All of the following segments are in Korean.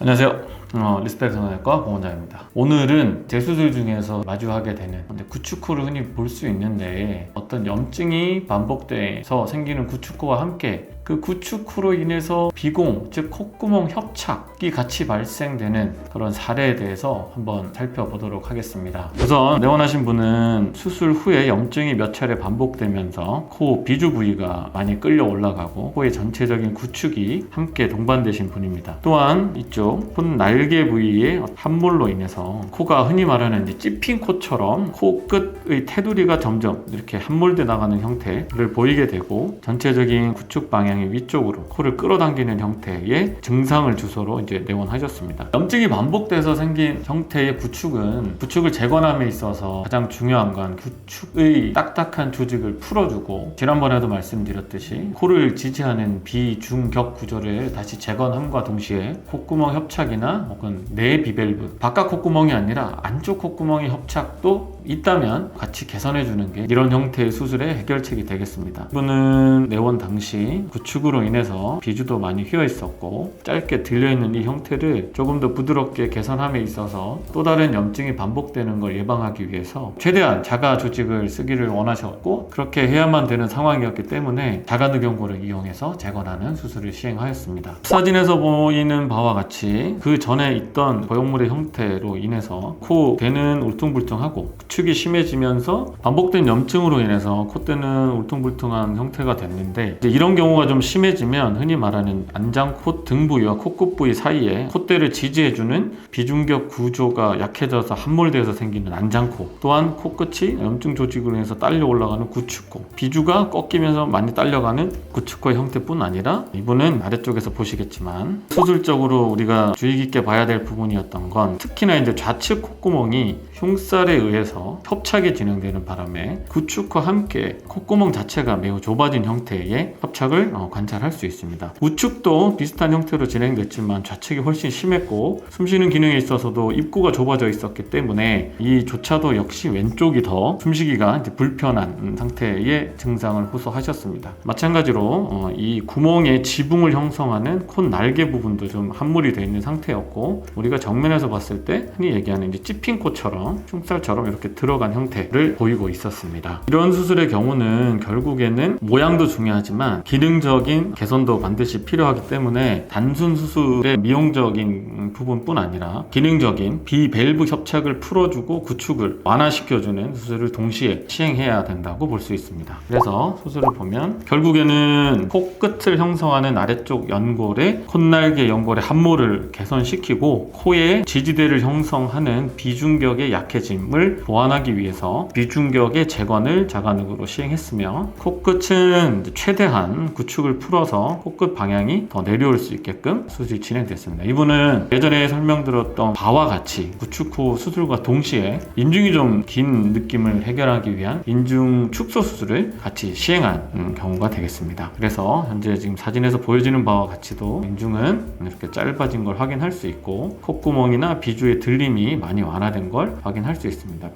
안녕하세요. 리스펙 성형외과 공원장입니다. 오늘은 재수술 중에서 마주하게 되는 구축코를 흔히 볼 수 있는데 어떤 염증이 반복돼서 생기는 구축코와 함께 그 구축코로 인해서 비공, 즉 콧구멍 협착이 같이 발생되는 그런 사례에 대해서 한번 살펴보도록 하겠습니다. 우선 내원하신 분은 수술 후에 염증이 몇 차례 반복되면서 코 비주 부위가 많이 끌려 올라가고 코의 전체적인 구축이 함께 동반되신 분입니다. 또한 이쪽 콧 날개 부위의 함몰로 인해서 코가 흔히 말하는 찝힌 코처럼 코 끝의 테두리가 점점 이렇게 함몰돼 나가는 형태를 보이게 되고 전체적인 구축 방향이 위쪽으로 코를 끌어당기는 형태의 증상을 주소로 이제 내원하셨습니다. 염증이 반복돼서 생긴 형태의 구축을 재건함에 있어서 가장 중요한 건 구축의 딱딱한 조직을 풀어주고 지난번에도 말씀드렸듯이 코를 지지하는 비중격 구조를 다시 재건함과 동시에 콧구멍 협착이나 혹은 내 비밸브 바깥 콧구멍이 아니라 안쪽 콧구멍의 협착도 있다면 같이 개선해주는 게 이런 형태의 수술의 해결책이 되겠습니다. 이분은 내원 당시 구축으로 인해서 비주도 많이 휘어 있었고 짧게 들려있는 이 형태를 조금 더 부드럽게 개선함에 있어서 또 다른 염증이 반복되는 걸 예방하기 위해서 최대한 자가 조직을 쓰기를 원하셨고 그렇게 해야만 되는 상황이었기 때문에 자가늑연고를 이용해서 재건하는 수술을 시행하였습니다. 사진에서 보이는 바와 같이 그 전에 있던 고용물의 형태로 인해서 콧대는 울퉁불퉁하고 구축이 심해지면서 반복된 염증으로 인해서 콧대는 울퉁불퉁한 형태가 됐는데 이제 이런 경우가 좀 심해지면 흔히 말하는 안장콧 등 부위와 콧끝 부위 사이에 콧대를 지지해주는 비중격 구조가 약해져서 함몰되어서 생기는 안장코, 또한 코끝이 염증 조직으로 인해서 딸려 올라가는 구축코, 비주가 꺾이면서 많이 딸려가는 구축코의 형태뿐 아니라 이분은 아래쪽에서 보시겠지만 수술적으로 우리가 주의 깊게 봐야 될 부분이었던 건 특히나 이제 좌측 콧구멍이 흉살에 의해서 협착이 진행되는 바람에 구축과 함께 콧구멍 자체가 매우 좁아진 형태의 협착을 관찰할 수 있습니다. 우측도 비슷한 형태로 진행됐지만 좌측이 훨씬 심했고 숨쉬는 기능에 있어서도 입구가 좁아져 있었기 때문에 이조차도 역시 왼쪽이 더 숨쉬기가 이제 불편한 상태의 증상을 호소하셨습니다. 마찬가지로 이 구멍의 지붕을 형성하는 콧 날개 부분도 좀 함몰이 되어 있는 상태였고 우리가 정면에서 봤을 때 흔히 얘기하는 이제 찝힌 코처럼 흉살처럼 이렇게 들어간 형태를 보이고 있었습니다. 이런 수술의 경우는 결국에는 모양도 중요하지만 기능적인 개선도 반드시 필요하기 때문에 단순 수술의 미용적인 부분뿐 아니라 기능적인 비밸브 협착을 풀어주고 구축을 완화시켜주는 수술을 동시에 시행해야 된다고 볼 수 있습니다. 그래서 수술을 보면 결국에는 코끝을 형성하는 아래쪽 연골의 콧날개 연골의 함몰을 개선시키고 코의 지지대를 형성하는 비중격의 약해짐을 보완하기 위해서 비중격의 재건을 자가늑으로 시행했으며 코끝은 최대한 구축을 풀어서 코끝 방향이 더 내려올 수 있게끔 수술이 진행됐습니다. 이분은 예전에 설명드렸던 바와 같이 구축 후 수술과 동시에 인중이 좀 긴 느낌을 해결하기 위한 인중 축소 수술을 같이 시행한 경우가 되겠습니다. 그래서 현재 지금 사진에서 보여지는 바와 같이도 인중은 이렇게 짧아진 걸 확인할 수 있고 콧구멍이나 비주의 들림이 많이 완화된 걸 확인할 수 있습니다.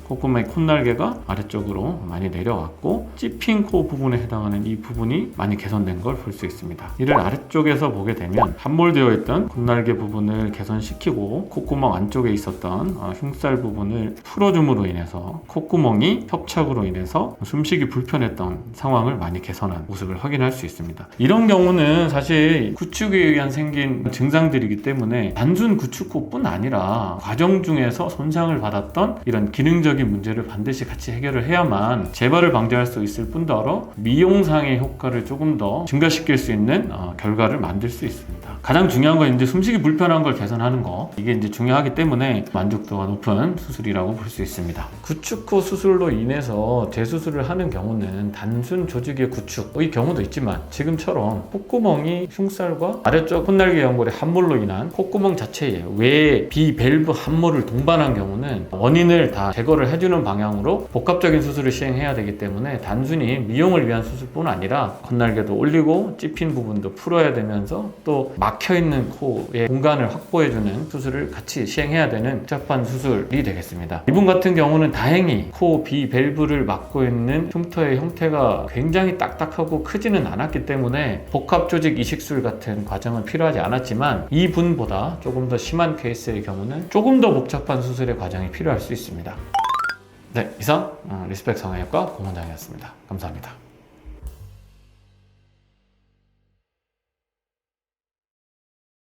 콧구멍의 콧날개가 아래쪽으로 많이 내려왔고 찝힌 코 부분에 해당하는 이 부분이 많이 개선된 걸 볼 수 있습니다. 이를 아래쪽에서 보게 되면 함몰되어 있던 콧날개 부분을 개선시키고 콧구멍 안쪽에 있었던 흉살 부분을 풀어줌으로 인해서 콧구멍이 협착으로 인해서 숨쉬기 불편했던 상황을 많이 개선한 모습을 확인할 수 있습니다. 이런 경우는 사실 구축에 의한 생긴 증상들이기 때문에 단순 구축코뿐 아니라 과정 중에서 손상을 받았던 이런 기능적 문제를 반드시 같이 해결을 해야만 재발을 방지할 수 있을 뿐더러 미용상의 효과를 조금 더 증가시킬 수 있는 결과를 만들 수 있습니다. 가장 중요한 건 이제 숨쉬기 불편한 걸 개선하는 거, 이게 이제 중요하기 때문에 만족도가 높은 수술이라고 볼 수 있습니다. 구축코 수술로 인해서 재수술을 하는 경우는 단순 조직의 구축의 경우도 있지만 지금처럼 콧구멍이 흉살과 아래쪽 콧날개 연골의 함몰로 인한 콧구멍 자체에 외 비밸브 함몰을 동반한 경우는 원인을 다 제거를 제거를 해주는 방향으로 복합적인 수술을 시행해야 되기 때문에 단순히 미용을 위한 수술뿐 아니라 겉날개도 올리고 찝힌 부분도 풀어야 되면서 또 막혀있는 코의 공간을 확보해주는 수술을 같이 시행해야 되는 복잡한 수술이 되겠습니다. 이분 같은 경우는 다행히 코 비밸브를 막고 있는 흉터의 형태가 굉장히 딱딱하고 크지는 않았기 때문에 복합 조직 이식술 같은 과정은 필요하지 않았지만 이분보다 조금 더 심한 케이스의 경우는 조금 더 복잡한 수술의 과정이 필요할 수 있습니다. 네, 이상 리스펙 성형외과 고문장이었습니다. 감사합니다.